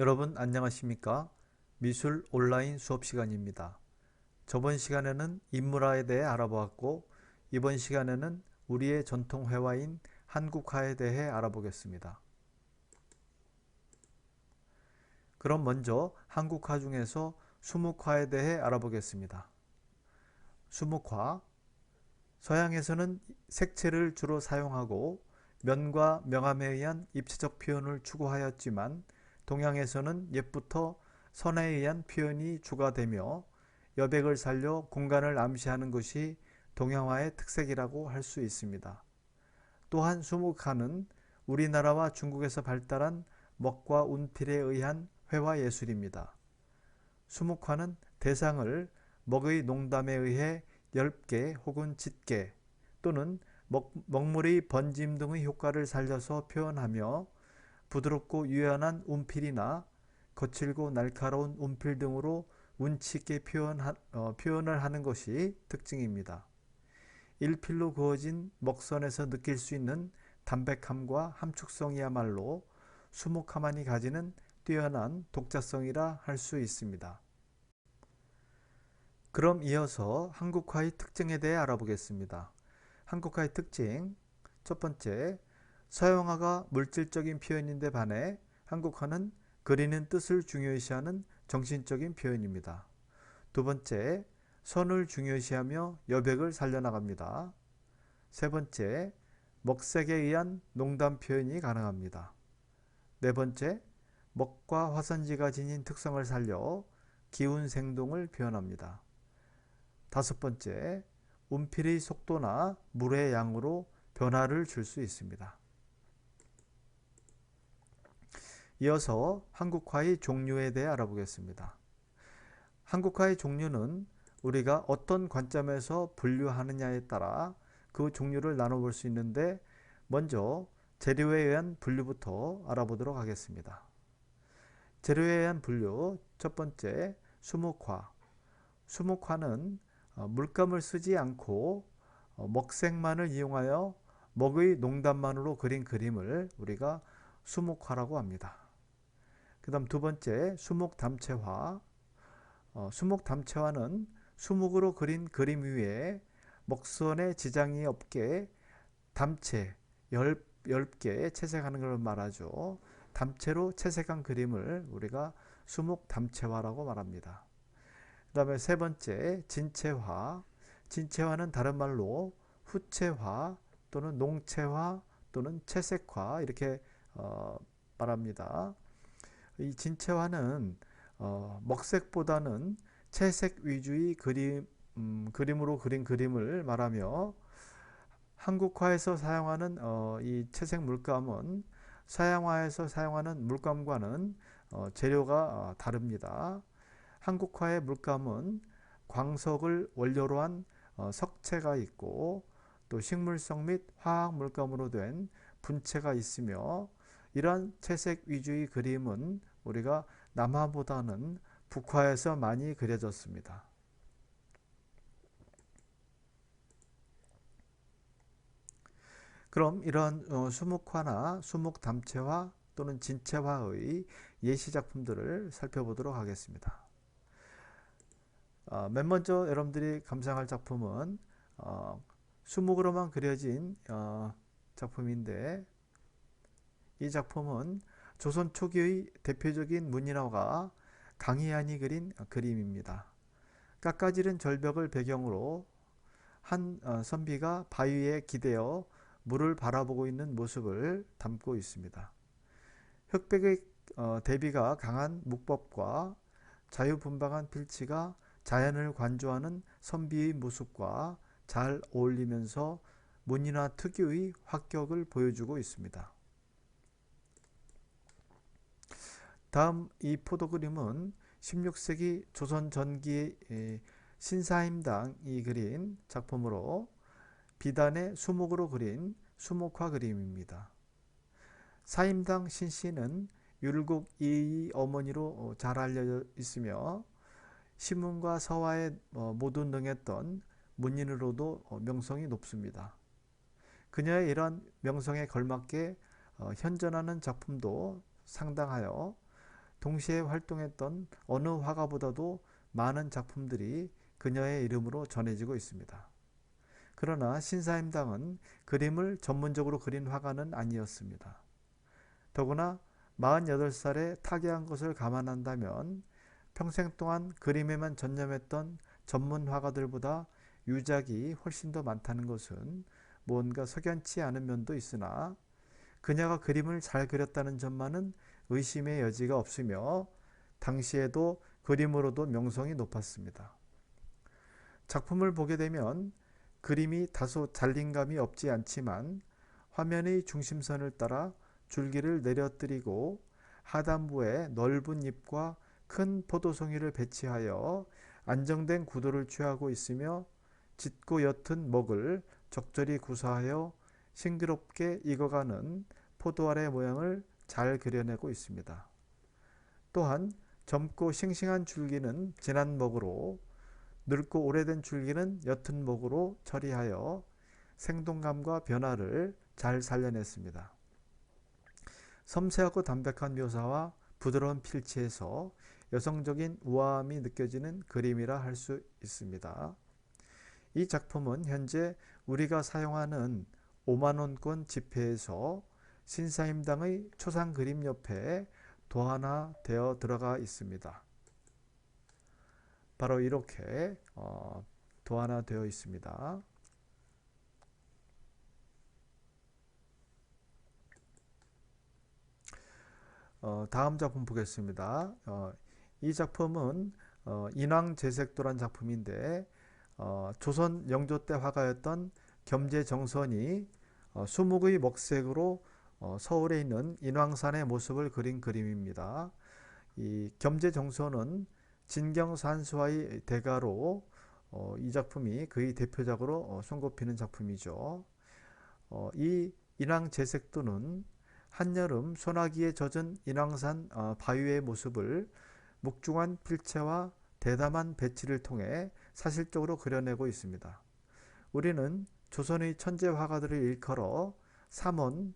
여러분 안녕하십니까? 미술 온라인 수업 시간입니다. 저번 시간에는 인물화에 대해 알아보았고 이번 시간에는 우리의 전통 회화인 한국화에 대해 알아보겠습니다. 그럼 먼저 한국화 중에서 수묵화에 대해 알아보겠습니다. 수묵화, 서양에서는 색채를 주로 사용하고 면과 명암에 의한 입체적 표현을 추구하였지만 동양에서는 옛부터 선에 의한 표현이 주가되며 여백을 살려 공간을 암시하는 것이 동양화의 특색이라고 할 수 있습니다. 또한 수묵화는 우리나라와 중국에서 발달한 먹과 운필에 의한 회화 예술입니다. 수묵화는 대상을 먹의 농담에 의해 엷게 혹은 짙게 또는 먹물의 번짐 등의 효과를 살려서 표현하며 부드럽고 유연한 운필이나 거칠고 날카로운 운필 등으로 운치 있게 표현을 하는 것이 특징입니다. 일필로 그어진 먹선에서 느낄 수 있는 담백함과 함축성이야말로 수묵화만이 가지는 뛰어난 독자성이라 할 수 있습니다. 그럼 이어서 한국화의 특징에 대해 알아보겠습니다. 한국화의 특징, 첫 번째, 서양화가 물질적인 표현인데 반해 한국화는 그리는 뜻을 중요시하는 정신적인 표현입니다. 두 번째, 선을 중요시하며 여백을 살려나갑니다. 세 번째, 먹색에 의한 농담 표현이 가능합니다. 네 번째, 먹과 화선지가 지닌 특성을 살려 기운 생동을 표현합니다. 다섯 번째, 운필의 속도나 물의 양으로 변화를 줄 수 있습니다. 이어서 한국화의 종류에 대해 알아보겠습니다. 한국화의 종류는 우리가 어떤 관점에서 분류하느냐에 따라 그 종류를 나눠볼 수 있는데 먼저 재료에 의한 분류부터 알아보도록 하겠습니다. 재료에 의한 분류, 첫 번째, 수묵화. 수묵화는 물감을 쓰지 않고 먹색만을 이용하여 먹의 농담만으로 그린 그림을 우리가 수묵화라고 합니다. 그 다음 두 번째, 수묵담채화. 수묵담채화는 수묵으로 그린 그림 위에 먹선에 지장이 없게 담채, 얇게 채색하는 걸 말하죠. 담채로 채색한 그림을 우리가 수묵담채화라고 말합니다. 그 다음에 세 번째, 진채화. 진채화는 다른 말로 후채화 또는 농채화 또는 채색화 이렇게 말합니다. 이 진채화는 먹색보다는 채색 위주의 그림으로 그린 그림을 말하며 한국화에서 사용하는 이 채색 물감은 서양화에서 사용하는 물감과는 재료가 다릅니다. 한국화의 물감은 광석을 원료로 한 석채가 있고 또 식물성 및 화학 물감으로 된 분채가 있으며 이러한 채색 위주의 그림은 우리가 남화보다는 북화에서 많이 그려졌습니다. 그럼 이러한 수묵화나 수묵담채화 또는 진채화의 예시작품들을 살펴보도록 하겠습니다. 맨 먼저 여러분들이 감상할 작품은 수묵으로만 그려진 작품인데 이 작품은 조선 초기의 대표적인 문인화가 강희안이 그린 그림입니다. 깎아지른 절벽을 배경으로 한 선비가 바위에 기대어 물을 바라보고 있는 모습을 담고 있습니다. 흑백의 대비가 강한 묵법과 자유분방한 필치가 자연을 관조하는 선비의 모습과 잘 어울리면서 문인화 특유의 확격을 보여주고 있습니다. 다음 이 포도 그림은 16세기 조선 전기의 신사임당이 그린 작품으로 비단의 수묵으로 그린 수묵화 그림입니다. 사임당 신씨는 율곡 이의 어머니로 잘 알려져 있으며 신문과 서화에 모두 능했던 문인으로도 명성이 높습니다. 그녀의 이러한 명성에 걸맞게 현존하는 작품도 상당하여 동시에 활동했던 어느 화가보다도 많은 작품들이 그녀의 이름으로 전해지고 있습니다. 그러나 신사임당은 그림을 전문적으로 그린 화가는 아니었습니다. 더구나 48살에 타계한 것을 감안한다면 평생 동안 그림에만 전념했던 전문 화가들보다 유작이 훨씬 더 많다는 것은 뭔가 석연치 않은 면도 있으나 그녀가 그림을 잘 그렸다는 점만은 의심의 여지가 없으며 당시에도 그림으로도 명성이 높았습니다. 작품을 보게 되면 그림이 다소 잘린감이 없지 않지만 화면의 중심선을 따라 줄기를 내려뜨리고 하단부에 넓은 잎과 큰 포도송이를 배치하여 안정된 구도를 취하고 있으며 짙고 옅은 목을 적절히 구사하여 싱그럽게 익어가는 포도알의 모양을 잘 그려내고 있습니다. 또한 젊고 싱싱한 줄기는 진한 먹으로, 늙고 오래된 줄기는 옅은 먹으로 처리하여 생동감과 변화를 잘 살려냈습니다. 섬세하고 담백한 묘사와 부드러운 필치에서 여성적인 우아함이 느껴지는 그림이라 할 수 있습니다. 이 작품은 현재 우리가 사용하는 5만원권 지폐에서 신사임당의 초상 그림 옆에 도안화되어 들어가 있습니다. 바로 이렇게 도안화되어 있습니다. 다음 작품 보겠습니다. 이 작품은 인왕제색도란 작품인데 조선 영조 때 화가였던 겸재정선이 수묵의 먹색으로 서울에 있는 인왕산의 모습을 그린 그림입니다. 이 겸재정선은 진경산수화의 대가로 이 작품이 그의 대표작으로 손꼽히는 작품이죠. 이 인왕제색도는 한여름 소나기에 젖은 인왕산 바위의 모습을 묵중한 필체와 대담한 배치를 통해 사실적으로 그려내고 있습니다. 우리는 조선의 천재 화가들을 일컬어 삼원,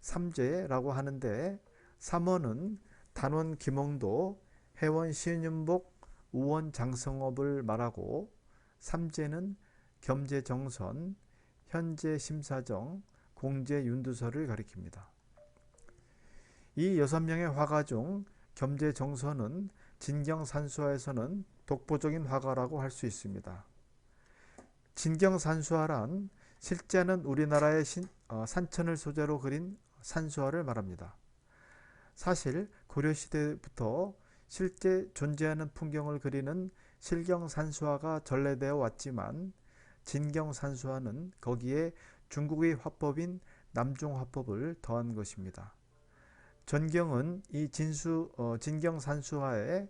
삼재라고 하는데 삼원은 단원 김홍도, 해원 신윤복, 우원 장성업을 말하고 삼재는 겸재정선, 현재 심사정, 공재 윤두서를 가리킵니다. 이 6명의 화가 중 겸재정선은 진경산수화에서는 독보적인 화가라고 할 수 있습니다. 진경산수화란 실제는 우리나라의 산천을 소재로 그린 산수화를 말합니다. 사실 고려시대부터 실제 존재하는 풍경을 그리는 실경산수화가 전래되어 왔지만 진경산수화는 거기에 중국의 화법인 남종화법을 더한 것입니다. 전경은 이 진경산수화에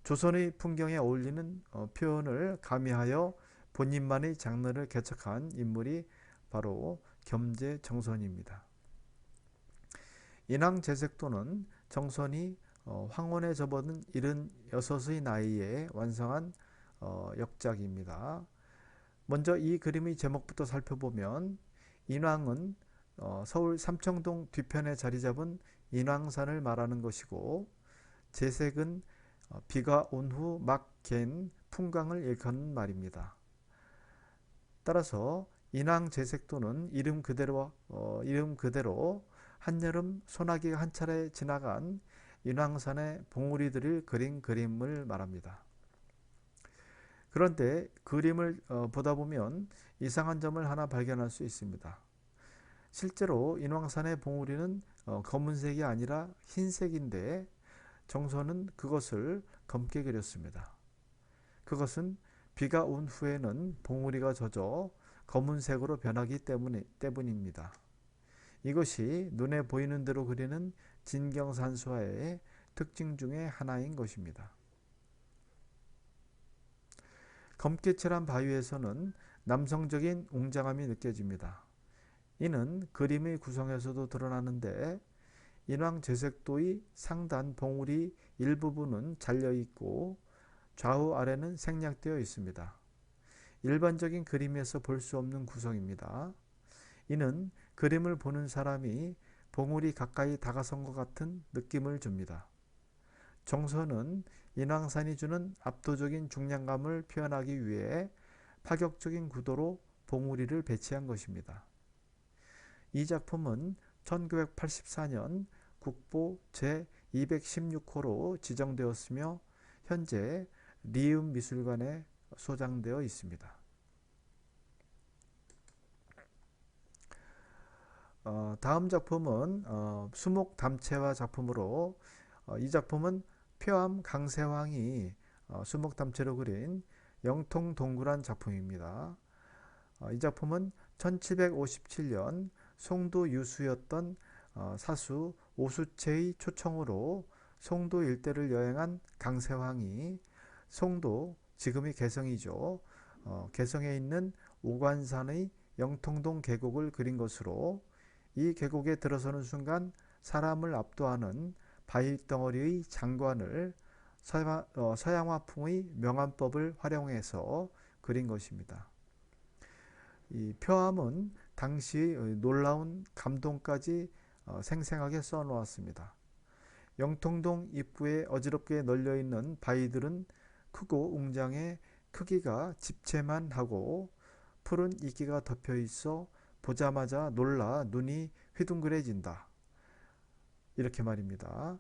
조선의 풍경에 어울리는 표현을 가미하여 본인만의 장르를 개척한 인물이 바로 겸재정선입니다. 인왕제색도는 정선이 황혼에 접어든 76의 나이에 완성한 역작입니다. 먼저 이 그림의 제목부터 살펴보면 인왕은 서울 삼청동 뒤편에 자리 잡은 인왕산을 말하는 것이고 제색은 비가 온 후 막 갠 풍광을 일컫는 말입니다. 따라서 인왕제색도는 이름 그대로 한여름 소나기가 한 차례 지나간 인왕산의 봉우리들을 그린 그림을 말합니다. 그런데 그림을 보다 보면 이상한 점을 하나 발견할 수 있습니다. 실제로 인왕산의 봉우리는 검은색이 아니라 흰색인데 정선은 그것을 검게 그렸습니다. 그것은 비가 온 후에는 봉우리가 젖어 검은색으로 변하기 때문입니다. 이것이 눈에 보이는 대로 그리는 진경산수화의 특징 중의 하나인 것입니다. 검게 칠한 바위에서는 남성적인 웅장함이 느껴집니다. 이는 그림의 구성에서도 드러나는데 인왕제색도의 상단 봉우리 일부분은 잘려있고 좌우 아래는 생략되어 있습니다. 일반적인 그림에서 볼 수 없는 구성입니다. 이는 그림을 보는 사람이 봉우리 가까이 다가선 것 같은 느낌을 줍니다. 정서는 인왕산이 주는 압도적인 중량감을 표현하기 위해 파격적인 구도로 봉우리를 배치한 것입니다. 이 작품은 1984년 국보 제216호로 지정되었으며 현재 리움 미술관에 소장되어 있습니다. 다음 작품은 수목담채화 작품으로 이 작품은 표암 강세황이 수목담채로 그린 영통동굴한 작품입니다. 이 작품은 1757년 송도 유수였던 사수 오수채의 초청으로 송도 일대를 여행한 강세황이 송도, 지금의 개성이죠. 개성에 있는 오관산의 영통동 계곡을 그린 것으로 이 계곡에 들어서는 순간 사람을 압도하는 바위덩어리의 장관을 서양화풍의 명암법을 활용해서 그린 것입니다. 이 표암은 당시의 놀라운 감동까지 생생하게 써놓았습니다. 영통동 입구에 어지럽게 널려있는 바위들은 크고 웅장해 크기가 집채만 하고 푸른 이끼가 덮여있어 보자마자 놀라 눈이 휘둥그레진다. 이렇게 말입니다.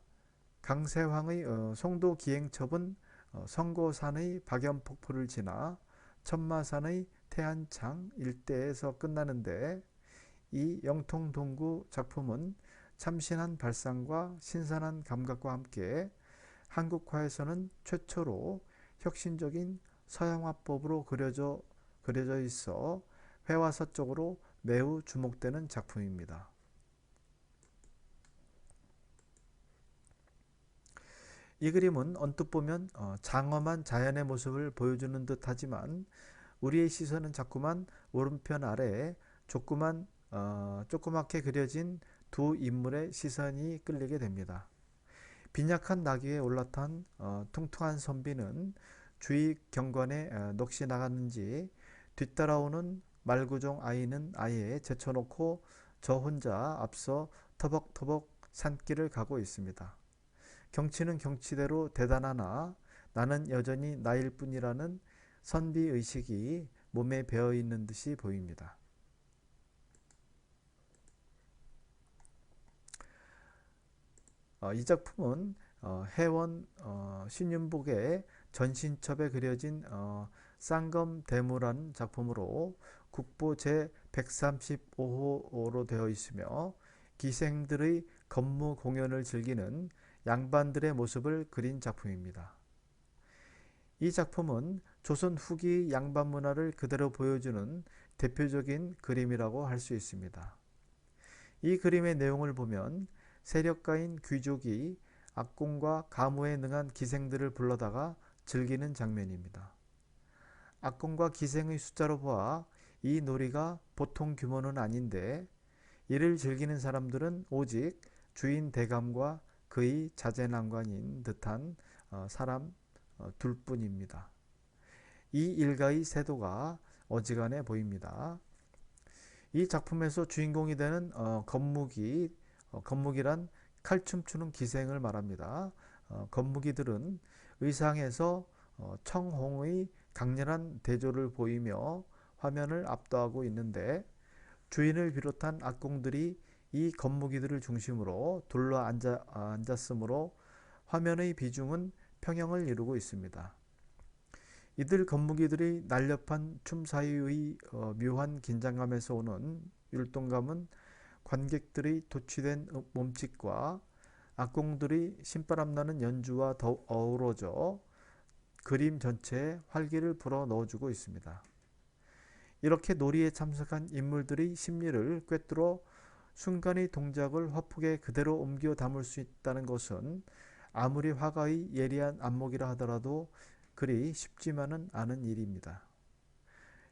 강세황의 송도 기행첩은 성고산의 박연폭포를 지나 천마산의 태안창 일대에서 끝나는데 이 영통동구 작품은 참신한 발상과 신선한 감각과 함께 한국화에서는 최초로 혁신적인 서양화법으로 그려져 있어 회화서적으로 매우 주목되는 작품입니다. 이 그림은 언뜻 보면 장엄한 자연의 모습을 보여주는 듯 하지만 우리의 시선은 자꾸만 오른편 아래에 조그맣게 그려진 두 인물의 시선이 끌리게 됩니다. 빈약한 나귀에 올라탄 퉁퉁한 선비는 주위 경관에 넋이 나갔는지 뒤따라오는 말구종 아이는 아예 제쳐놓고 저 혼자 앞서 터벅터벅 산길을 가고 있습니다. 경치는 경치대로 대단하나 나는 여전히 나일 뿐이라는 선비의식이 몸에 배어있는 듯이 보입니다. 이 작품은 해원 신윤복의 전신첩에 그려진 쌍검대무라는 작품으로 국보 제135호로 되어 있으며 기생들의 건무 공연을 즐기는 양반들의 모습을 그린 작품입니다. 이 작품은 조선 후기 양반 문화를 그대로 보여주는 대표적인 그림이라고 할 수 있습니다. 이 그림의 내용을 보면 세력가인 귀족이 악공과 가무에 능한 기생들을 불러다가 즐기는 장면입니다. 악공과 기생의 숫자로 보아 이 놀이가 보통 규모는 아닌데 이를 즐기는 사람들은 오직 주인 대감과 그의 자제난관인 듯한 사람 둘뿐입니다. 이 일가의 세도가 어지간해 보입니다. 이 작품에서 주인공이 되는 건무기란 칼춤추는 기생을 말합니다. 건무기들은 의상에서 청홍의 강렬한 대조를 보이며 화면을 압도하고 있는데 주인을 비롯한 악공들이 이 건무기들을 중심으로 둘러 앉았으므로 화면의 비중은 평형을 이루고 있습니다. 이들 건무기들의 날렵한 춤 사이의 묘한 긴장감에서 오는 율동감은 관객들의 도취된 몸짓과 악공들의 신바람나는 연주와 더욱 어우러져 그림 전체에 활기를 불어 넣어주고 있습니다. 이렇게 놀이에 참석한 인물들의 심리를 꿰뚫어 순간의 동작을 화폭에 그대로 옮겨 담을 수 있다는 것은 아무리 화가의 예리한 안목이라 하더라도 그리 쉽지만은 않은 일입니다.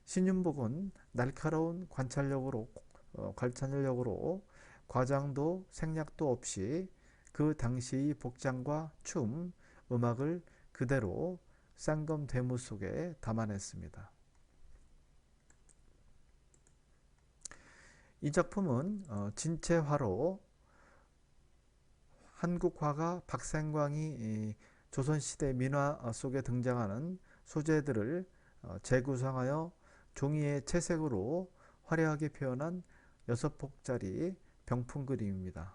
신윤복은 날카로운 관찰력으로 과장도 생략도 없이 그 당시의 복장과 춤, 음악을 그대로 쌍검대무 속에 담아냈습니다. 이 작품은 진채화로 한국화가 박생광이 조선시대 민화 속에 등장하는 소재들을 재구성하여 종이의 채색으로 화려하게 표현한 6폭짜리 병풍 그림입니다.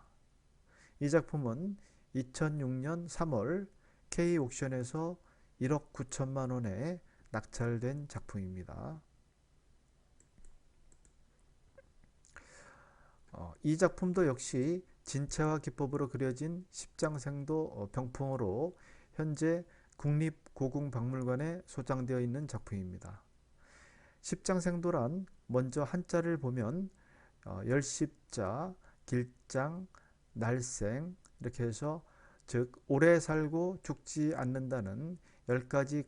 이 작품은 2006년 3월 K옥션에서 1억 9천만 원에 낙찰된 작품입니다. 이 작품도 역시 진체화 기법으로 그려진 십장생도 병풍으로 현재 국립고궁박물관에 소장되어 있는 작품입니다. 십장생도란 먼저 한자를 보면 열십자, 길장, 날생 이렇게 해서 즉 오래 살고 죽지 않는다는 10가지를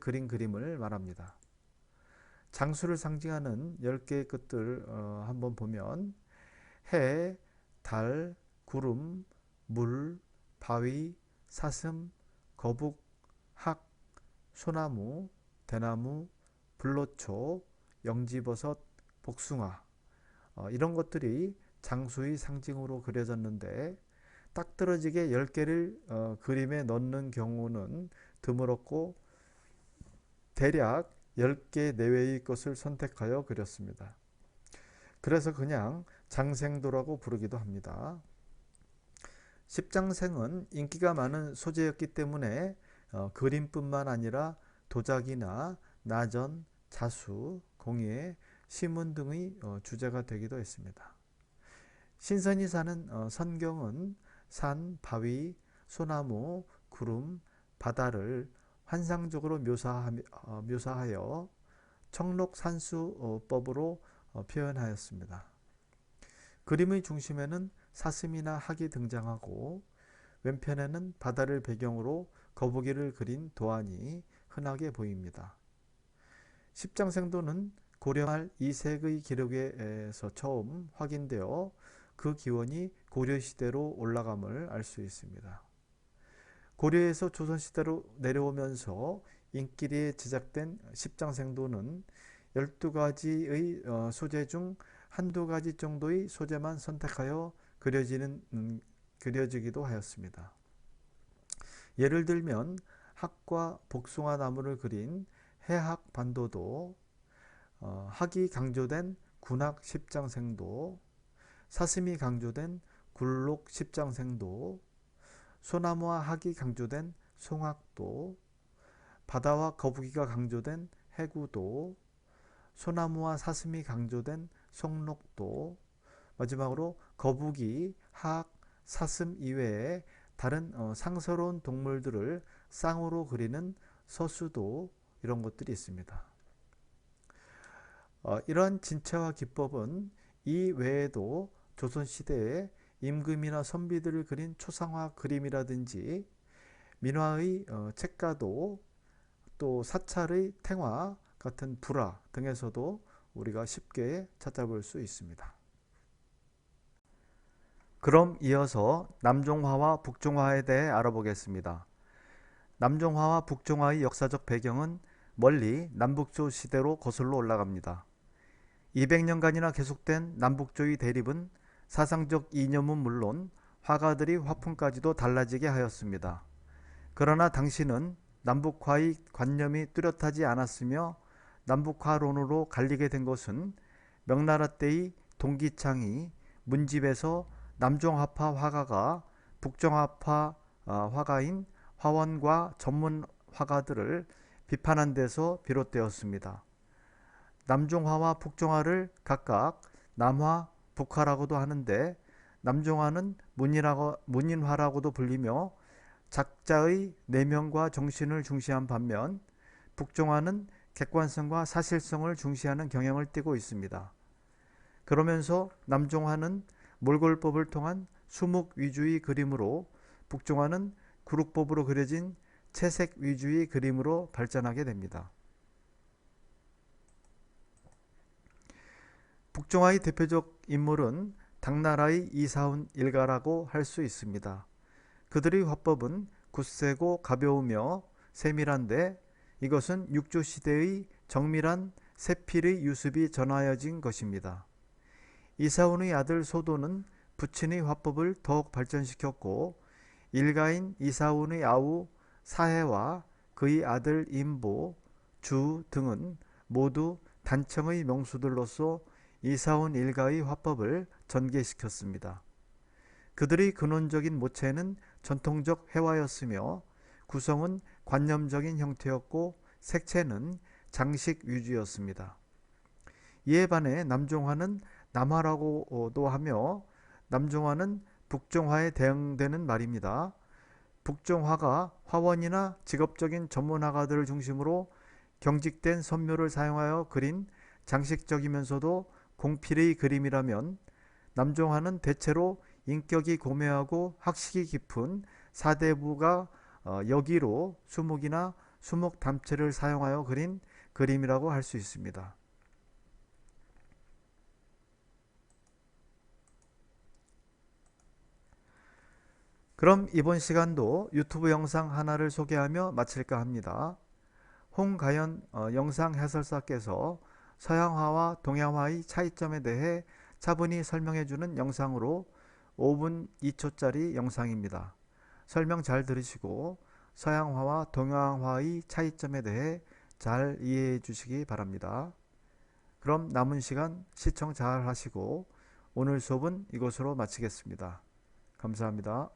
그린 그림을 말합니다. 장수를 상징하는 10개의 끝들 한번 보면 해, 달, 구름, 물, 바위, 사슴, 거북, 학, 소나무, 대나무, 불로초, 영지버섯, 복숭아 이런 것들이 장수의 상징으로 그려졌는데 딱 떨어지게 10개를 그림에 넣는 경우는 드물었고 대략 10개 내외의 것을 선택하여 그렸습니다. 그래서 그냥 장생도라고 부르기도 합니다. 십장생은 인기가 많은 소재였기 때문에 그림뿐만 아니라 도자기나 나전, 자수, 공예, 시문 등의 주제가 되기도 했습니다. 신선이 사는 선경은 산, 바위, 소나무, 구름, 바다를 환상적으로 묘사하여 청록산수법으로 표현하였습니다. 그림의 중심에는 사슴이나 학이 등장하고 왼편에는 바다를 배경으로 거북이를 그린 도안이 흔하게 보입니다. 십장생도는 고려말 이색의 기록에서 처음 확인되어 그 기원이 고려시대로 올라감을 알 수 있습니다. 고려에서 조선시대로 내려오면서 인기리에 제작된 십장생도는 12가지의 소재 중 한두 가지 정도의 소재만 선택하여 그려지기도 하였습니다. 예를 들면 학과 복숭아 나무를 그린 해학 반도도, 학이 강조된 군학 십장생도, 사슴이 강조된 굴록 십장생도, 소나무와 학이 강조된 송학도, 바다와 거북이가 강조된 해구도, 소나무와 사슴이 강조된 송록도, 마지막으로 거북이, 학, 사슴 이외에 다른 상서로운 동물들을 쌍으로 그리는 서수도 이런 것들이 있습니다. 이러한 진체화 기법은 이 외에도 조선시대에 임금이나 선비들을 그린 초상화 그림이라든지 민화의 책가도 또 사찰의 탱화 같은 불화 등에서도 우리가 쉽게 찾아볼 수 있습니다. 그럼 이어서 남종화와 북종화에 대해 알아보겠습니다. 남종화와 북종화의 역사적 배경은 멀리 남북조 시대로 거슬러 올라갑니다. 200년간이나 계속된 남북조의 대립은 사상적 이념은 물론 화가들의 화풍까지도 달라지게 하였습니다. 그러나 당시는 남북화의 관념이 뚜렷하지 않았으며 남북화론으로 갈리게 된 것은 명나라 때의 동기창이 문집에서 남종화파 화가가 북종화파 화가인 화원과 전문 화가들을 비판한 데서 비롯되었습니다. 남종화와 북종화를 각각 남화, 북화라고도 하는데 남종화는 문인화라고도 불리며 작자의 내면과 정신을 중시한 반면 북종화는 객관성과 사실성을 중시하는 경향을 띠고 있습니다. 그러면서 남종화는 몰골법을 통한 수묵 위주의 그림으로 북종화는 구룩법으로 그려진 채색 위주의 그림으로 발전하게 됩니다. 북종화의 대표적 인물은 당나라의 이사훈 일가라고 할 수 있습니다. 그들의 화법은 굳세고 가벼우며 세밀한데 이것은 육조시대의 정밀한 세필의 유습이 전하여진 것입니다. 이사훈의 아들 소도는 부친의 화법을 더욱 발전시켰고 일가인 이사운의 아우 사해와 그의 아들 임보, 주 등은 모두 단청의 명수들로서 이사운 일가의 화법을 전개시켰습니다. 그들의 근원적인 모체는 전통적 회화였으며 구성은 관념적인 형태였고 색채는 장식 위주였습니다. 이에 반해 남종화는 남화라고도 하며 남종화는 북종화에 대응되는 말입니다. 북종화가 화원이나 직업적인 전문 화가들을 중심으로 경직된 선묘를 사용하여 그린 장식적이면서도 공필의 그림이라면 남종화는 대체로 인격이 고매하고 학식이 깊은 사대부가 여기로 수묵이나 수묵 담채를 사용하여 그린 그림이라고 할 수 있습니다. 그럼 이번 시간도 유튜브 영상 하나를 소개하며 마칠까 합니다. 홍가연 영상 해설사께서 서양화와 동양화의 차이점에 대해 차분히 설명해주는 영상으로 5분 2초짜리 영상입니다. 설명 잘 들으시고 서양화와 동양화의 차이점에 대해 잘 이해해 주시기 바랍니다. 그럼 남은 시간 시청 잘 하시고 오늘 수업은 이것으로 마치겠습니다. 감사합니다.